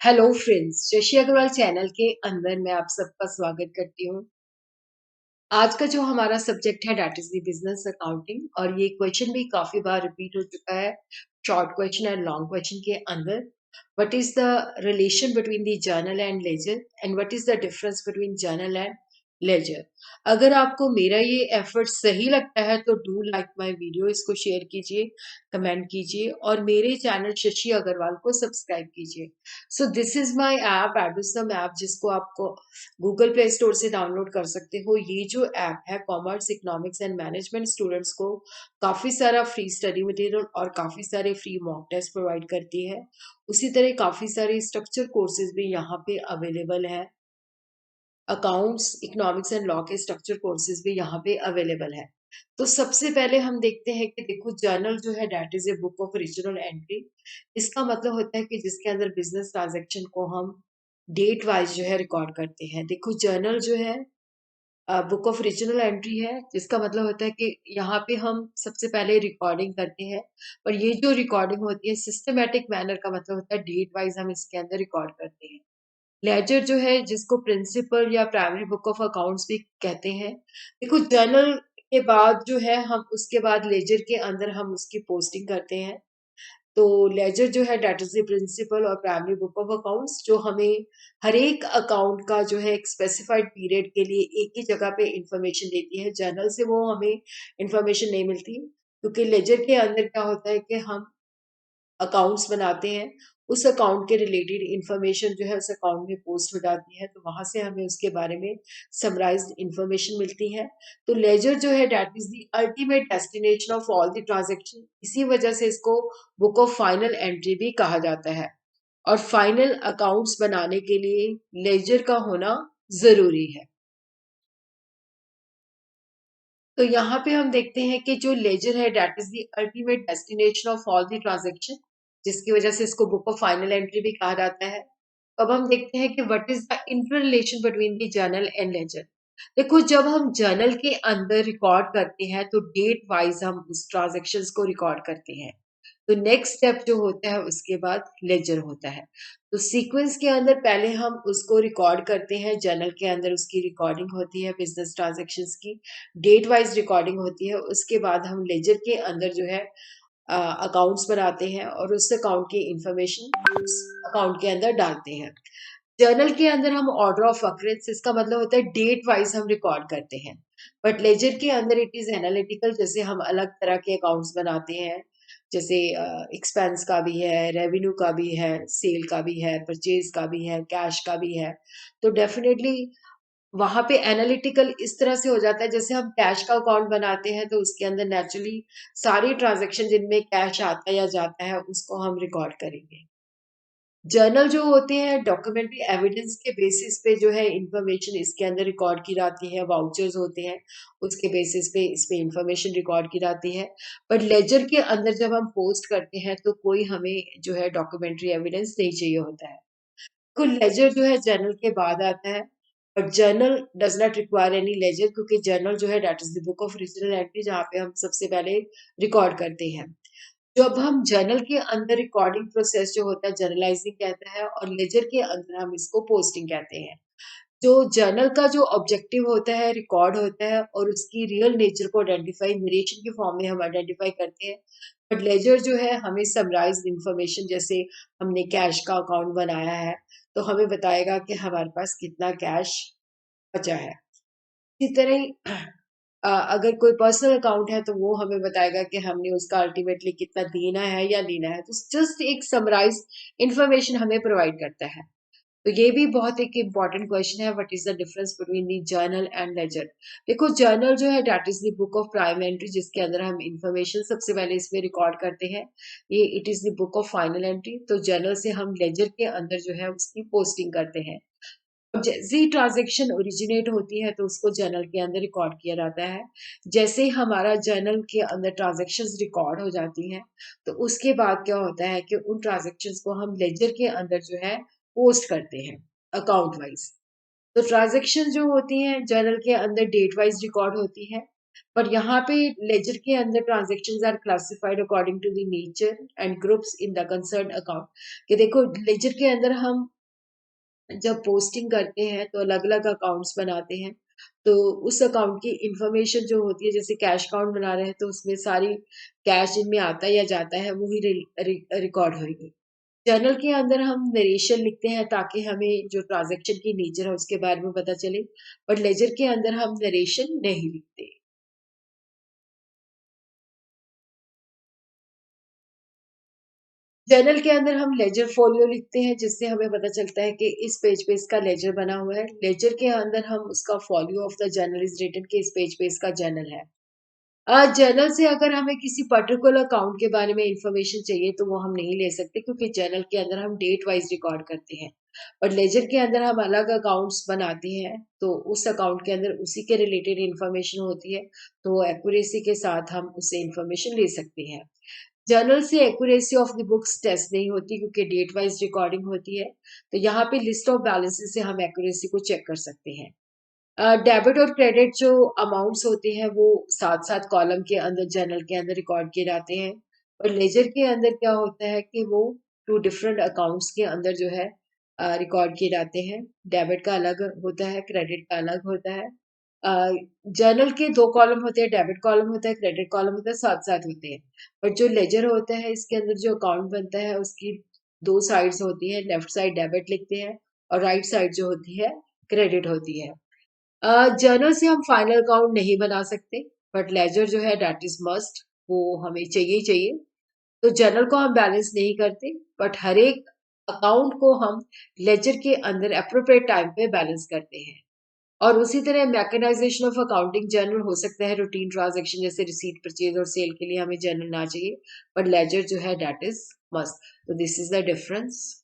Hello friends, Shashi Agarwal channel के अंदर मैं आप सबका स्वागत करती हूँ। आज का जो हमारा सब्जेक्ट है that is the business accounting और ये क्वेश्चन भी काफी बार रिपीट हो चुका है शॉर्ट क्वेश्चन और लॉन्ग क्वेश्चन के अंदर। What is the relation between the journal and ledger and what is the difference between journal and ledger. अगर आपको मेरा ये एफर्ट सही लगता है तो डू लाइक माय वीडियो, इसको शेयर कीजिए, कमेंट कीजिए और मेरे चैनल शशि अग्रवाल को सब्सक्राइब कीजिए। So this is my app Edusum app, जिसको आपको गूगल प्ले स्टोर से डाउनलोड कर सकते हो। ये जो ऐप है commerce, economics and management students को काफी सारा फ्री स्टडी मटेरियल और काफी सारे फ्री मॉक टेस्ट प्रोवाइड करती है। उसी तरह काफी सारे स्ट्रक्चर कोर्सेज भी यहाँ पे अवेलेबल है। अकाउंट्स, इकोनॉमिक्स एंड लॉ के स्ट्रक्चर कोर्सेज भी यहाँ पे अवेलेबल है। तो सबसे पहले हम देखते हैं कि देखो, जर्नल जो है that is a book of original entry. इसका मतलब होता है कि जिसके अंदर बिजनेस ट्रांजैक्शन को हम डेट वाइज जो है रिकॉर्ड करते हैं। देखो, जर्नल जो है बुक ऑफ ओरिजिनल एंट्री है, जिसका मतलब होता है कि यहाँ पे हम सबसे पहले रिकॉर्डिंग करते हैं। और ये जो रिकॉर्डिंग होती है सिस्टमेटिक मैनर का मतलब होता है डेट वाइज हम इसके अंदर रिकॉर्ड करते हैं। लेजर जो है, जिसको प्रिंसिपल या प्राइमरी बुक ऑफ अकाउंट्स भी कहते हैं। देखो, जर्नल के बाद जो है हम उसके बाद लेजर के अंदर हम उसकी पोस्टिंग करते हैं। तो लेजर जो है डेट इज द प्रिंसिपल और प्राइमरी बुक ऑफ अकाउंट्स, जो हमें हर एक अकाउंट का जो है एक स्पेसिफाइड पीरियड के लिए एक ही जगह पे इंफॉर्मेशन देती है। जर्नल से वो हमें इंफॉर्मेशन नहीं मिलती, क्योंकि लेजर के अंदर क्या होता है कि हम अकाउंट्स बनाते हैं, उस अकाउंट के रिलेटेड इंफॉर्मेशन जो है उस अकाउंट में पोस्ट हो जाती है, तो वहां से हमें उसके बारे में समराइज्ड इंफॉर्मेशन मिलती है। तो लेजर जो है that is the ultimate destination of all the transaction. इसी वजह से इसको बुक ऑफ फाइनल एंट्री भी कहा जाता है। और फाइनल अकाउंट्स बनाने के लिए लेजर का होना जरूरी है। तो यहाँ पे हम देखते हैं कि जो लेजर है that is the ultimate destination of all the transaction, जिसकी वजह से इसको बुक ऑफ फाइनल एंट्री भी कहा जाता है। अब हम देखते हैं कि what is the inter relation between the journal and ledger. देखो, जब हम जर्नल के अंदर रिकॉर्ड करते हैं तो डेट वाइज हम उस ट्रांजेक्शन्स को रिकॉर्ड करते हैं। तो नेक्स्ट स्टेप जो होता है उसके बाद लेजर होता है। तो सीक्वेंस के अंदर पहले हम उसको रिकॉर्ड करते हैं, जर्नल के अंदर उसकी रिकॉर्डिंग होती है बिजनेस ट्रांजैक्शंस की, डेट वाइज रिकॉर्डिंग होती है। उसके बाद हम लेजर के अंदर जो है अकाउंट्स बनाते हैं और उस अकाउंट की इंफॉर्मेशन उस अकाउंट के अंदर डालते हैं। जर्नल के अंदर हम ऑर्डर ऑफ अकरेंस, इसका मतलब होता है डेट वाइज हम रिकॉर्ड करते हैं। बट लेजर के अंदर इट इज एनालिटिकल, जैसे हम अलग तरह के अकाउंट्स बनाते हैं। जैसे एक्सपेंस का भी है, रेवेन्यू का भी है, सेल का भी है, परचेज का भी है, कैश का भी है। तो डेफिनेटली वहां पे एनालिटिकल इस तरह से हो जाता है, जैसे हम कैश का अकाउंट बनाते हैं तो उसके अंदर नेचुरली सारी ट्रांजैक्शन जिनमें कैश आता है या जाता है उसको हम रिकॉर्ड करेंगे। जर्नल जो होते हैं डॉक्यूमेंट्री एविडेंस के बेसिस पे जो है इंफॉर्मेशन इसके अंदर रिकॉर्ड की जाती है। वाउचर्स होते हैं, उसके बेसिस पे इस पे इंफॉर्मेशन रिकॉर्ड की जाती है। बट लेजर के अंदर जब हम पोस्ट करते हैं तो कोई हमें जो है डॉक्यूमेंट्री एविडेंस नहीं चाहिए होता है। तो लेजर जो है जर्नल के बाद आता है। But journal does not require any ledger, क्योंकि जर्नल जो है that is the book of original entry, जहाँ पे हम सबसे पहले रिकॉर्ड करते हैं। जब हम जर्नल के अंदर रिकॉर्डिंग प्रोसेस जो होता है जर्नलाइजिंग कहता है, और लेजर के अंदर हम इसको पोस्टिंग कहते हैं। जो जर्नल का जो ऑब्जेक्टिव होता है रिकॉर्ड होता है और उसकी रियल नेचर को आइडेंटिफाई नरेशन के फॉर्म में हम आइडेंटिफाई करते हैं। बट लेजर जो है हमें समराइज इंफॉर्मेशन, जैसे हमने कैश का अकाउंट बनाया है तो हमें बताएगा कि हमारे पास कितना कैश बचा है। इसी तरह ही अगर कोई पर्सनल अकाउंट है तो वो हमें बताएगा कि हमने उसका अल्टीमेटली कितना देना है या लेना है। तो जस्ट एक समराइज इंफॉर्मेशन हमें प्रोवाइड करता है। तो ये भी बहुत एक इम्पॉर्टेंट क्वेश्चन है, what is the difference between the journal and ledger. देखो, जर्नल जो है that is the book of prime entry, जिसके अंदर हम इंफॉर्मेशन सबसे पहले इसमें रिकॉर्ड करते हैं। ये it is the book of final entry. तो जर्नल से हम लेजर के अंदर जो है उसकी पोस्टिंग करते हैं। जैसे ही ट्रांजैक्शन ओरिजिनेट होती है तो उसको जर्नल के अंदर रिकॉर्ड किया जाता है। जैसे ही हमारा जर्नल के अंदर ट्रांजैक्शंस रिकॉर्ड हो जाती हैं तो उसके बाद क्या होता है कि उन ट्रांजैक्शंस को हम लेजर के अंदर जो है पोस्ट करते हैं अकाउंट वाइज। तो ट्रांजैक्शन जो होती हैं जर्नल के अंदर डेट वाइज रिकॉर्ड होती है। पर यहाँ पे लेजर के अंदर transactions are classified according to the nature and groups in the concern account. कि देखो लेजर के अंदर हम जब पोस्टिंग करते हैं तो अलग अलग अकाउंट्स बनाते हैं, तो उस अकाउंट की इंफॉर्मेशन जो होती है, जैसे कैश अकाउंट बना रहे हैं तो उसमें सारी कैश जिनमें आता है या जाता है वो ही रिकॉर्ड होगी। जर्नल के अंदर हम नरेशन लिखते हैं ताकि हमें जो ट्रांजैक्शन की नेचर है उसके बारे में पता चले, बट लेजर के अंदर हम नरेशन नहीं लिखते। जर्नल के अंदर हम लेजर फोलियो लिखते हैं जिससे हमें पता चलता है कि इस पेज पे इसका लेजर बना हुआ है। लेजर के अंदर हम उसका folio of the journal is written कि इस पेज पे इसका जर्नल है। जर्नल से अगर हमें किसी पर्टिकुलर अकाउंट के बारे में इंफॉर्मेशन चाहिए तो वो हम नहीं ले सकते, क्योंकि जर्नल के अंदर हम डेट वाइज रिकॉर्ड करते हैं। और लेजर के अंदर हम अलग अकाउंट्स बनाते हैं तो उस अकाउंट के अंदर उसी के रिलेटेड इंफॉर्मेशन होती है, तो एक्यूरेसी के साथ हम उससे इंफॉर्मेशन ले सकते हैं। जर्नल से accuracy of the books test नहीं होती क्योंकि डेट वाइज रिकॉर्डिंग होती है, तो यहाँ पे लिस्ट ऑफ बैलेंसेस से हम एक्यूरेसी को चेक कर सकते हैं। डेबिट और क्रेडिट जो अमाउंट्स होते हैं वो साथ साथ कॉलम के अंदर जर्नल के अंदर रिकॉर्ड किए जाते हैं, और लेजर के अंदर क्या होता है कि वो टू डिफरेंट अकाउंट्स के अंदर जो है रिकॉर्ड किए जाते हैं। डेबिट का अलग होता है, क्रेडिट का अलग होता है। जर्नल के दो कॉलम होते हैं, डेबिट कॉलम होता है, क्रेडिट कॉलम होता है, साथ साथ होते हैं। बट जो लेजर होता है इसके अंदर जो अकाउंट बनता है उसकी दो साइड्स होती है, लेफ्ट साइड डेबिट लिखते हैं और राइट साइड जो होती है क्रेडिट होती है। जर्नल से हम फाइनल अकाउंट नहीं बना सकते, बट लेजर जो है दैट इज मस्ट, वो हमें चाहिए ही चाहिए। तो जर्नल को हम बैलेंस नहीं करते, बट हर एक अकाउंट को हम लेजर के अंदर अप्रोप्रिएट टाइम पे बैलेंस करते हैं। और उसी तरह मैकेनाइजेशन ऑफ अकाउंटिंग जर्नल हो सकता है रूटीन ट्रांजैक्शन जैसे रिसीट परचेज और सेल के लिए हमें जर्नल ना चाहिए, बट लेजर जो है दैट इज मस्ट। तो दिस इज द डिफरेंस।